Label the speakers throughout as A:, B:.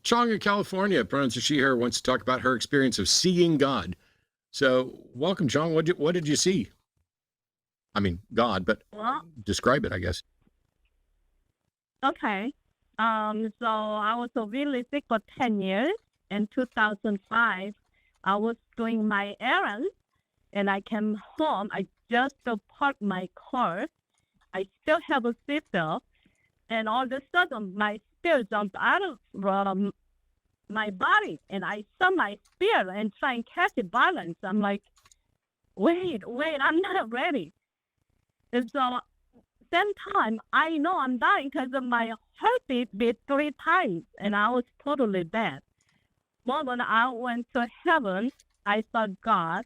A: Chong in California, pronouns she, her, wants to talk about her experience of seeing God. So welcome, Chong. What did you see? I mean, God, but describe it, I guess.
B: Okay. So I was really sick for 10 years. In 2005, I was doing my errands and I came home. I just parked my car. I still have a seatbelt. And all of a sudden, my spirit jumped out of my body. And I saw my spirit and try and catch the balance. I'm like, wait, I'm not ready. And so same time, I know I'm dying because of my heartbeat beat 3 times, and I was totally dead. When I went to heaven, I saw God.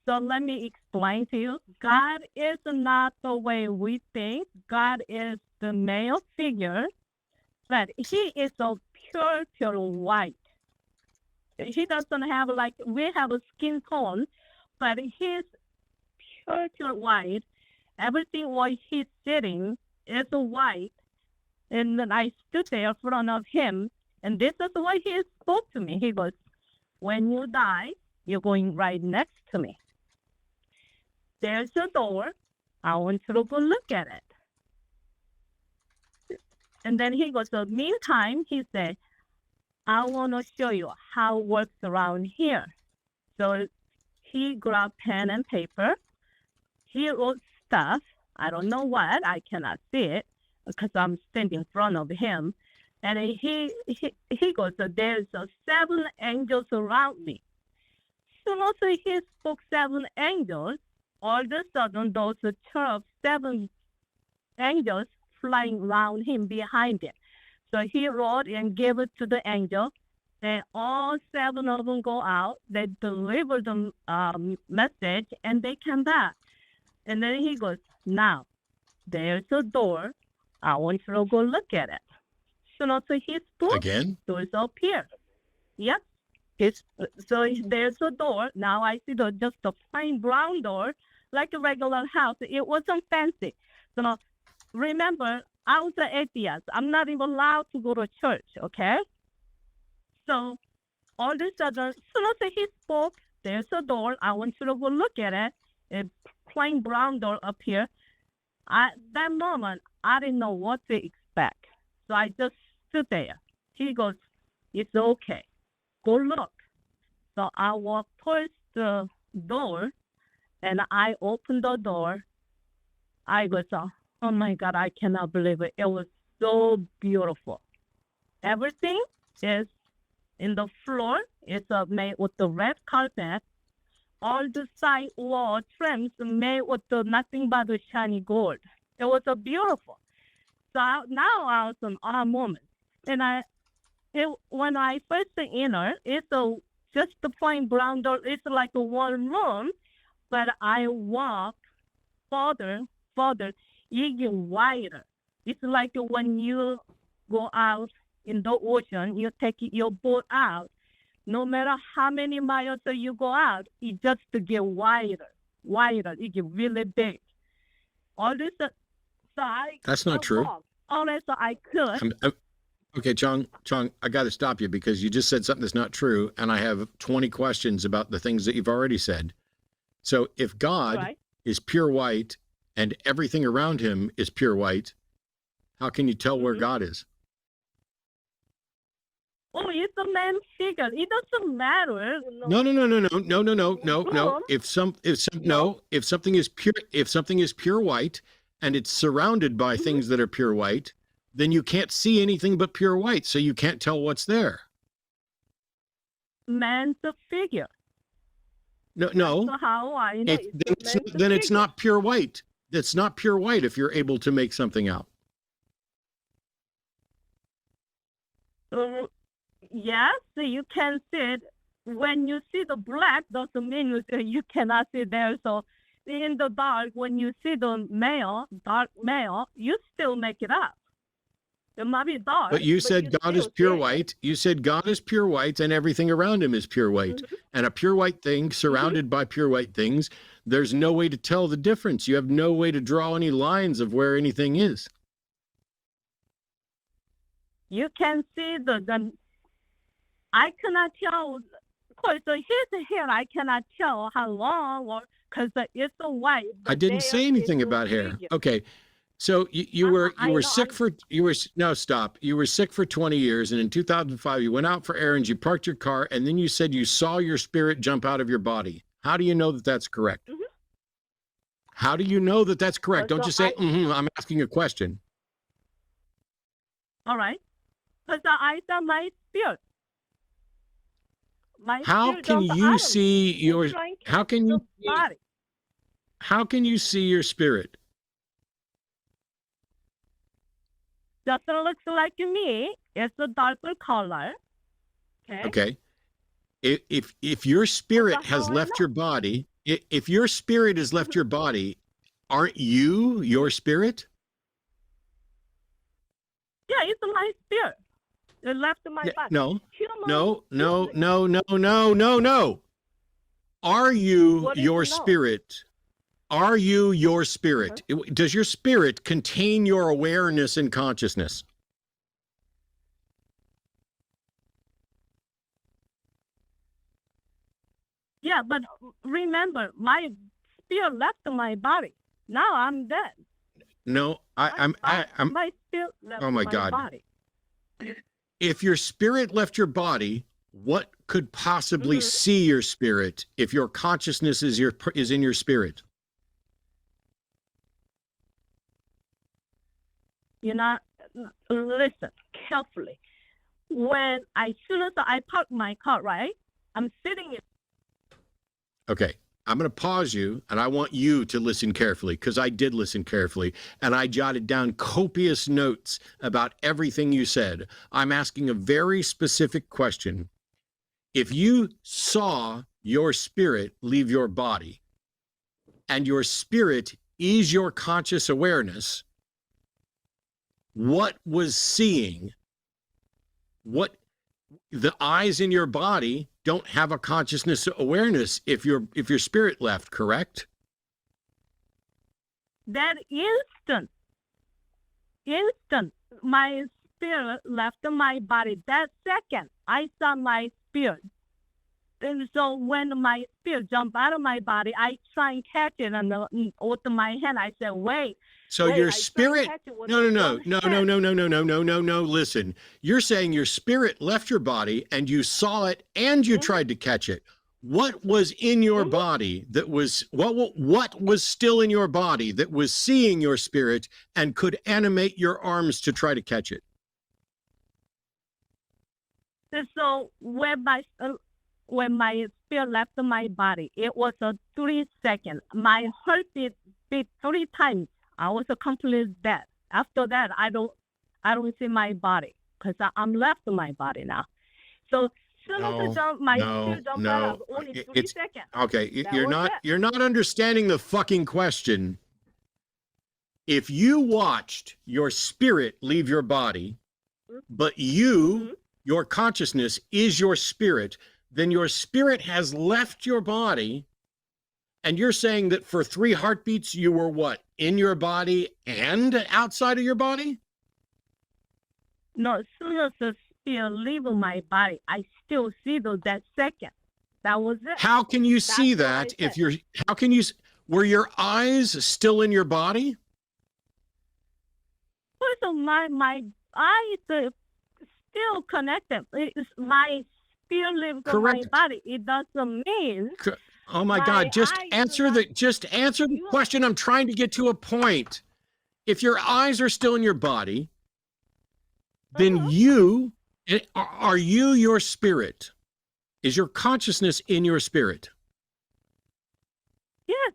B: So let me explain to you. God is not the way we think. God is the male figure, but he is so pure white. He doesn't have like, we have a skin tone, but he's pure white. Everything where he's sitting is white. And then I stood there in front of him, and this is the way he spoke to me. He goes, when you die, you're going right next to me. There's a door. I want you to go look at it. And then he goes, so meantime, he said, I want to show you how it works around here. So he grabbed pen and paper. He wrote stuff. I don't know what. I cannot see it because I'm standing in front of him. And he goes, so there's 7 angels around me. So also he spoke 7 angels. All of a sudden, those 7 angels flying around him behind him. So he wrote and gave it to the angel. Then all 7 of them go out. They deliver the message, and they come back. And then he goes, now, there's a door. I want you to go look at it. So he spoke.
A: Again?
B: Doors up here. Yep. So there's a door. Now I see just a plain brown door, like a regular house. It wasn't fancy. So remember, I was an atheist. I'm not even allowed to go to church, okay? So all of a sudden, so he spoke. There's a door. I want you to go look at it. A plain brown door up here. At that moment, I didn't know what to expect. So I just stood there. He goes, it's okay. Go look. So I walked towards the door, and I opened the door. I go, oh my God, I cannot believe it. It was so beautiful. Everything is in the floor. It's made with the red carpet. All the side wall trims made with nothing but the shiny gold. It was beautiful. So now I was an aha moment. And when I first enter, it's just the plain brown door. It's like a one room, but I walk further, it gets wider. It's like when you go out in the ocean, you take your boat out. No matter how many miles you go out, it just get wider. It gets really big. All this,
A: That's not true.
B: All that, so I could.
A: Okay, Chong, I got to stop you because you just said something that's not true, and I have 20 questions about the things that you've already said. So if God is pure white and everything around him is pure white, how can you tell where God is?
B: Oh, it's a man figure. It doesn't matter.
A: No. If something is pure white and it's surrounded by things that are pure white, then you can't see anything but pure white, so you can't tell what's there.
B: Man's a figure.
A: No.
B: That's how I know.
A: Then it's not pure white. It's not pure white if you're able to make something out.
B: Yes, you can see it. When you see the black, doesn't mean you cannot see there. So in the dark, when you see the dark male, you still make it up. It might be dark.
A: But you said God is pure white. You said God is pure white and everything around him is pure white. Mm-hmm. And a pure white thing surrounded by pure white things, there's no way to tell the difference. You have no way to draw any lines of where anything is.
B: You can see I cannot tell. Of course, here's hair. I cannot tell how long or because it's so white.
A: I didn't say anything about hair. Okay. So you were sick for stop. You were sick for 20 years, and in 2005 you went out for errands, you parked your car, and then you said you saw your spirit jump out of your body. How do you know that that's correct? Mm-hmm. How do you know that that's correct? Don't just say, I'm asking a question.
B: All right. Because I saw my spirit.
A: How can you see your spirit?
B: Just looks like me. It's a darker color.
A: Okay. If your spirit has left your body, if your spirit has left your body, aren't you your spirit?
B: Yeah, it's my spirit. It left my body.
A: No. Are you your spirit? Are you your spirit? Does your spirit contain your awareness and consciousness?
B: Yeah, but remember, my spirit left my body. Now I'm dead.
A: No, I'm
B: my spirit left my body.
A: If your spirit left your body, what could possibly see your spirit if your consciousness is in your spirit?
B: You know, listen carefully. When as soon as I park my car, right, I'm sitting in.
A: Okay, I'm going to pause you, and I want you to listen carefully, because I did listen carefully, and I jotted down copious notes about everything you said. I'm asking a very specific question. If you saw your spirit leave your body, and your spirit is your conscious awareness, what was seeing? What the eyes in your body don't have a consciousness awareness if your spirit left, correct?
B: That instant, my spirit left my body. That second, I saw my spirit. And so when my spirit jumped out of my body, I try and catch it, and with my hand, I said, "Wait."
A: So your spirit, no. Listen, you're saying your spirit left your body and you saw it and you tried to catch it. What was in your body that was, what was still in your body that was seeing your spirit and could animate your arms to try to catch it?
B: So when my spirit left my body, it was a 3 seconds. My heartbeat beat 3 times. I was completely dead. After that, I don't see my body because I'm left my body now. So my spirit jumped out only 3 seconds.
A: Okay, you're not understanding the fucking question. If you watched your spirit leave your body, but your consciousness is your spirit, then your spirit has left your body, and you're saying that for 3 heartbeats you were what? In your body and outside of your body?
B: No, as soon as the spirit leave my body, I still see that second. That was it.
A: How can you see that if were your eyes still in your body?
B: First of my eyes are still connected. My spirit leaves my body. It doesn't mean.
A: Oh my God! Just answer the question. I'm trying to get to a point. If your eyes are still in your body, then are you your spirit? Is your consciousness in your spirit?
B: Yes.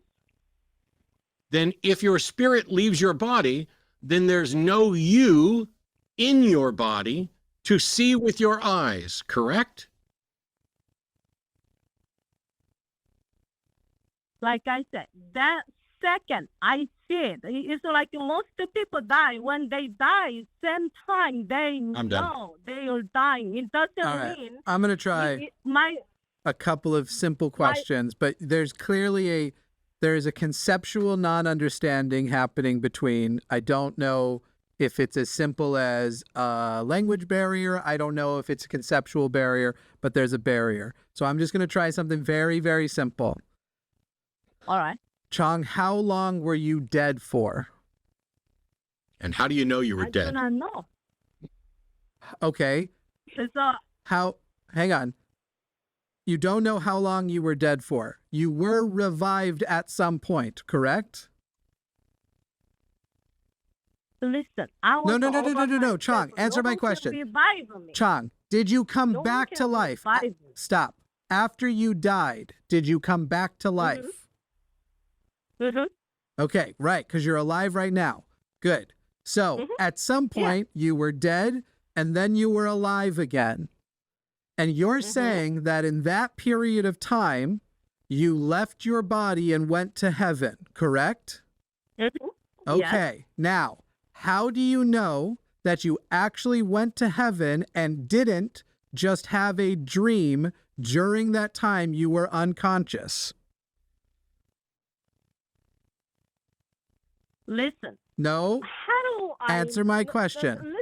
A: Then if your spirit leaves your body, then there's no you in your body to see with your eyes, correct?
B: Like I said, that second I see it. It's like most people die. When they die, same time they know they are dying. It doesn't mean.
C: I'm going to try a couple of simple questions, but there's clearly there's a conceptual non-understanding happening between I don't know if it's as simple as a language barrier. I don't know if it's a conceptual barrier, but there's a barrier. So I'm just going to try something very, very simple.
B: All right.
C: Chong, how long were you dead for?
A: And how do you know you were
B: I
A: dead?
B: do not know.
C: Okay. Hang on. You don't know how long you were dead for. You were revived at some point, correct?
B: Listen, I was
C: No, Chong, answer my question. Chong, did you come back to life? Stop. After you died, did you come back to life?
B: Mm-hmm.
C: Okay, right, because you're alive right now. Good. So at some point, you were dead, and then you were alive again. And you're saying that in that period of time, you left your body and went to heaven, correct? Okay. Now, how do you know that you actually went to heaven and didn't just have a dream during that time you were unconscious?
B: Listen.
C: No.
B: How do I
C: answer my question?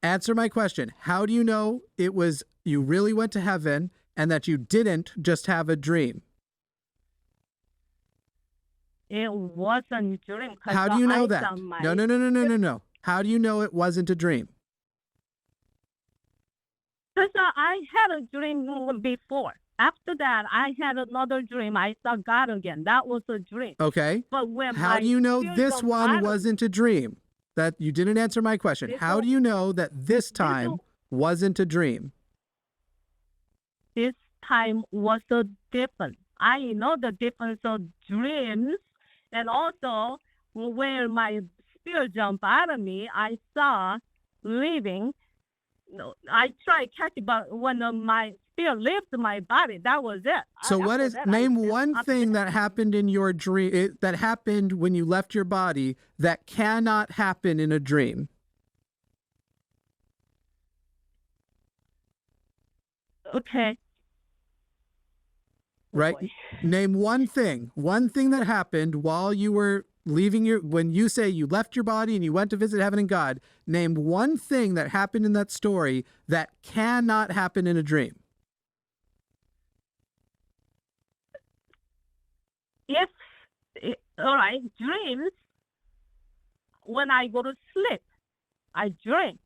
C: Answer my question. How do you know it was you really went to heaven and that you didn't just have a dream?
B: It wasn't a dream.
C: How do you know that? No. How do you know it wasn't a dream?
B: Because I had a dream before. After that, I had another dream. I saw God again. That was a dream.
C: Okay.
B: But when
C: how do you know this one wasn't a dream? That you didn't answer my question. How do you know that this time wasn't a dream?
B: This time was so different. I know the difference of dreams, and also where my spirit jumped out of me, I saw living. I tried to catch it, but when my spirit left my body, that was it.
C: So name one thing that happened in your dream, that happened when you left your body that cannot happen in a dream.
B: Okay.
C: Right? Name one thing that happened while you were leaving when you say you left your body and you went to visit heaven and God. Name one thing that happened in that story that cannot happen in a dream.
B: All right, dreams, when I go to sleep, I dream.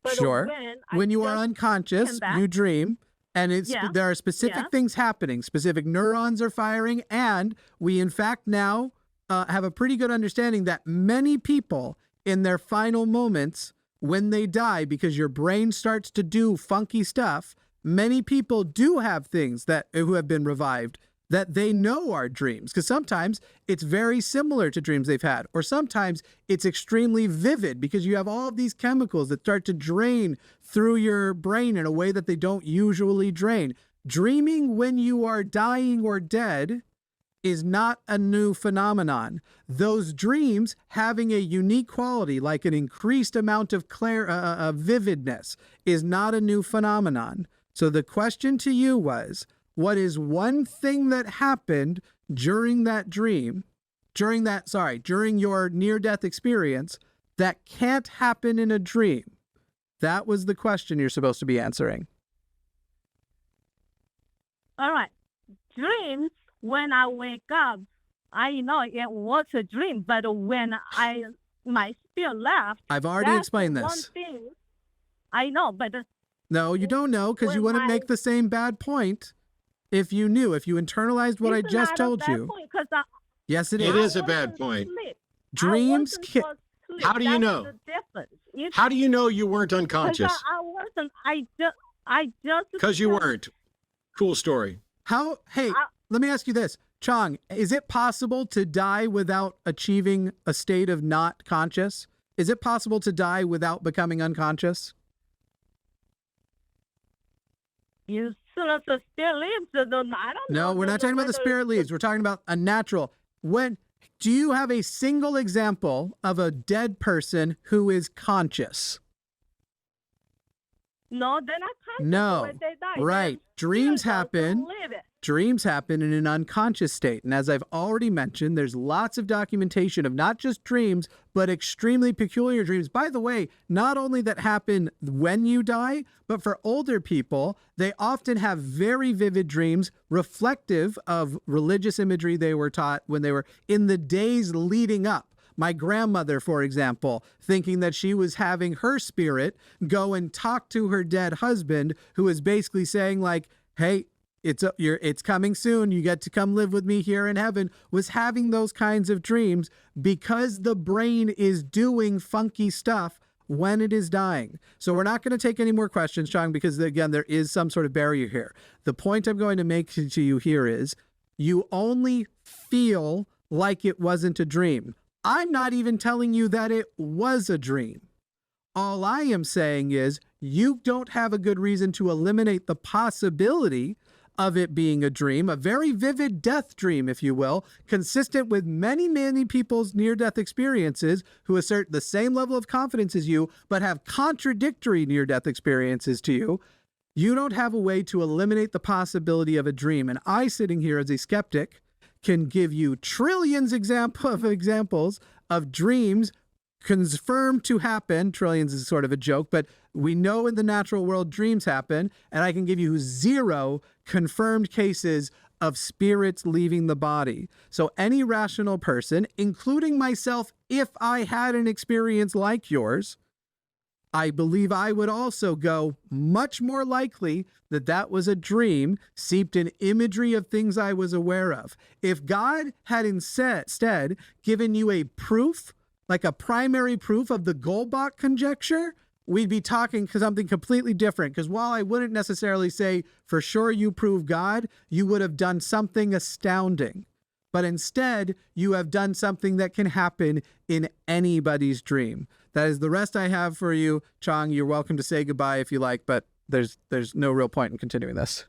B: But
C: sure. When you are unconscious, you dream. And there are specific things happening. Specific neurons are firing. And we, in fact, now have a pretty good understanding that many people in their final moments, when they die, because your brain starts to do funky stuff, many people do have things who have been revived that they know are dreams. Because sometimes it's very similar to dreams they've had. Or sometimes it's extremely vivid because you have all of these chemicals that start to drain through your brain in a way that they don't usually drain. Dreaming when you are dying or dead is not a new phenomenon. Those dreams having a unique quality, like an increased amount of vividness, is not a new phenomenon. So the question to you was, what is one thing that happened during that dream, during your near-death experience that can't happen in a dream? That was the question you're supposed to be answering.
B: All right. Dreams, when I wake up, I know it was a dream, but when my spirit left,
C: I've already explained this.
B: One thing I know, but
C: no, you don't know, because you wouldn't make the same bad point if you knew, if you internalized what I just told you. Yes, it is.
A: It is a bad point.
C: Dreams.
A: How do you know? How do you know you weren't unconscious?
B: I wasn't. I just.
A: Because you weren't. Cool story.
C: Hey, let me ask you this. Chong, is it possible to die without achieving a state of not conscious? Is it possible to die without becoming unconscious?
B: You the spirit leaves. I don't know.
C: No, we're not talking about the spirit leaves. We're talking about a natural. Do you have a single example of a dead person who is conscious?
B: No, they're not conscious.
C: No.
B: When they die,
C: right. Dreams happen. dreams happen in an unconscious state. And as I've already mentioned, there's lots of documentation of not just dreams, but extremely peculiar dreams. By the way, not only that happen when you die, but for older people, they often have very vivid dreams reflective of religious imagery they were taught when they were in the days leading up. My grandmother, for example, thinking that she was having her spirit go and talk to her dead husband, who is basically saying like, hey, it's coming soon. You get to come live with me here in heaven, was having those kinds of dreams because the brain is doing funky stuff when it is dying. So we're not going to take any more questions, Chong, because again, there is some sort of barrier here. The point I'm going to make to you here is you only feel like it wasn't a dream. I'm not even telling you that it was a dream. All I am saying is you don't have a good reason to eliminate the possibility of it being a dream, a very vivid death dream, if you will, consistent with many, many people's near-death experiences who assert the same level of confidence as you, but have contradictory near-death experiences to you. You don't have a way to eliminate the possibility of a dream. And I, sitting here as a skeptic, can give you trillions of examples of dreams confirmed to happen. Trillions is sort of a joke, but we know in the natural world dreams happen, and I can give you 0 confirmed cases of spirits leaving the body. So any rational person, including myself, if I had an experience like yours, I believe I would also go much more likely that that was a dream seeped in imagery of things I was aware of. If God had instead given you a proof, like a primary proof of the Goldbach conjecture, we'd be talking something completely different. Because while I wouldn't necessarily say, for sure you prove God, you would have done something astounding. But instead, you have done something that can happen in anybody's dream. That is the rest I have for you. Chong, you're welcome to say goodbye if you like, but there's no real point in continuing this.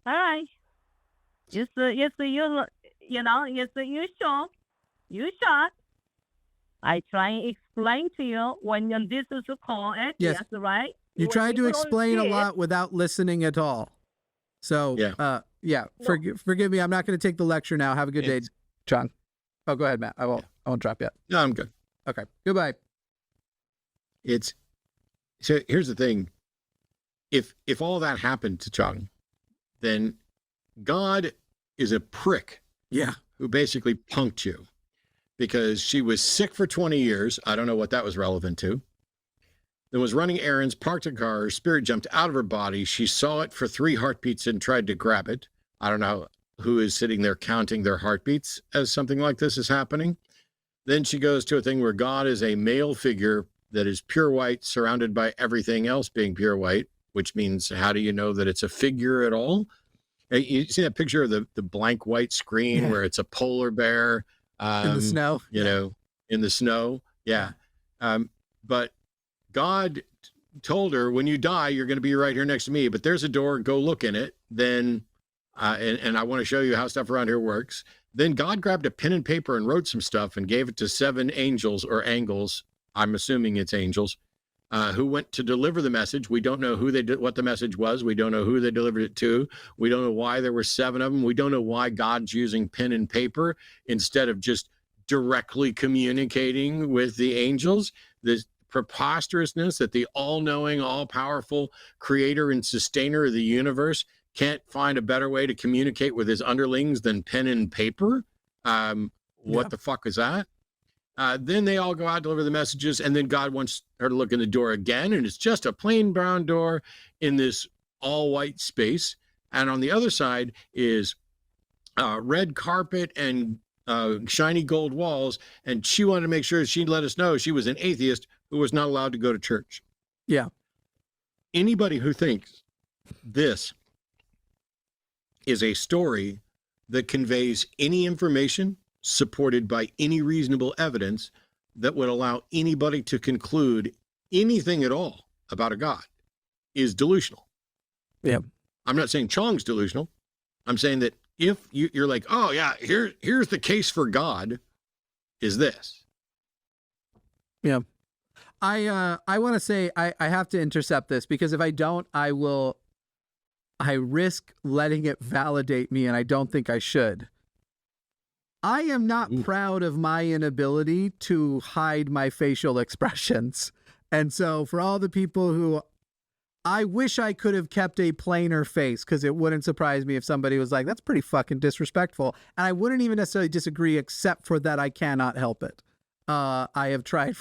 B: All right. You sure? You shot. I try and explain to you when this is a call at yes, right?
C: You tried to explain a lot without listening at all. So, forgive me. I'm not going to take the lecture now. Have a good day, Chong. Oh, go ahead, Matt. I won't drop yet.
A: No, I'm good.
C: Okay. Goodbye.
A: So here's the thing. If all that happened to Chong, then God is a prick.
C: Yeah.
A: Who basically punked you because she was sick for 20 years. I don't know what that was relevant to. Then was running errands, parked a car, her spirit jumped out of her body. She saw it for 3 heartbeats and tried to grab it. I don't know who is sitting there counting their heartbeats as something like this is happening. Then she goes to a thing where God is a male figure that is pure white, surrounded by everything else being pure white, which means how do you know that it's a figure at all? You see that picture of the blank white screen where it's a polar bear
C: in the snow,
A: in the snow. Yeah. But God told her, when you die, you're going to be right here next to me, but there's a door, go look in it. Then, and I want to show you how stuff around here works. Then God grabbed a pen and paper and wrote some stuff and gave it to 7 angels or angles. I'm assuming it's angels. Who went to deliver the message. We don't know who they did, what the message was. We don't know who they delivered it to. We don't know why there were 7 of them. We don't know why God's using pen and paper instead of just directly communicating with the angels. The preposterousness that the all-knowing, all-powerful creator and sustainer of the universe can't find a better way to communicate with his underlings than pen and paper. What the fuck is that? Then they all go out, deliver the messages, and then God wants her to look in the door again, and it's just a plain brown door in this all-white space. And on the other side is red carpet and shiny gold walls, and she wanted to make sure she'd let us know she was an atheist who was not allowed to go to church.
C: Yeah.
A: Anybody who thinks this is a story that conveys any information supported by any reasonable evidence that would allow anybody to conclude anything at all about a God is delusional.
C: Yeah.
A: I'm not saying Chong's delusional. I'm saying that if you're like, oh yeah, here's the case for God is this.
C: Yeah. I want to say I have to intercept this, because if I don't, I risk letting it validate me, and I don't think I should. I am not proud of my inability to hide my facial expressions. And so for all the people who, I wish I could have kept a plainer face, because it wouldn't surprise me if somebody was like, that's pretty fucking disrespectful. And I wouldn't even necessarily disagree, except for that I cannot help it. I have tried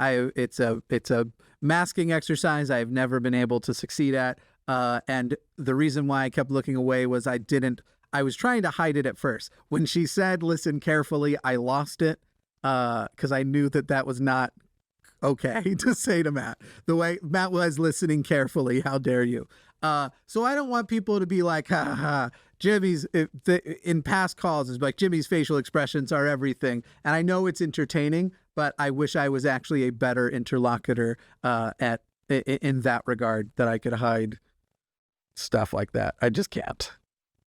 C: it's a masking exercise I've never been able to succeed at. And the reason why I kept looking away was I was trying to hide it at first. When she said, listen carefully, I lost it, because I knew that was not okay to say to Matt. The way Matt was listening carefully, how dare you? So I don't want people to be like, ha ha, Jimmy's, in past calls, it's like Jimmy's facial expressions are everything. And I know it's entertaining, but I wish I was actually a better interlocutor in that regard, that I could hide stuff like that. I just can't.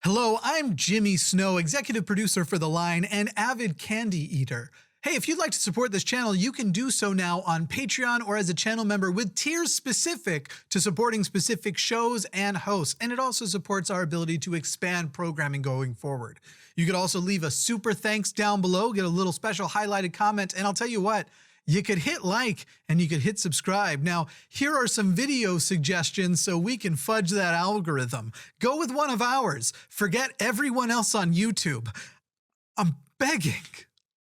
D: Hello, I'm Jimmy Snow, executive producer for The Line and avid candy eater. Hey, if you'd like to support this channel, you can do so now on Patreon or as a channel member with tiers specific to supporting specific shows and hosts. And it also supports our ability to expand programming going forward. You could also leave a super thanks down below, get a little special highlighted comment, and I'll tell you what, you could hit like and you could hit subscribe. Now, here are some video suggestions so we can fudge that algorithm. Go with one of ours. Forget everyone else on YouTube. I'm begging.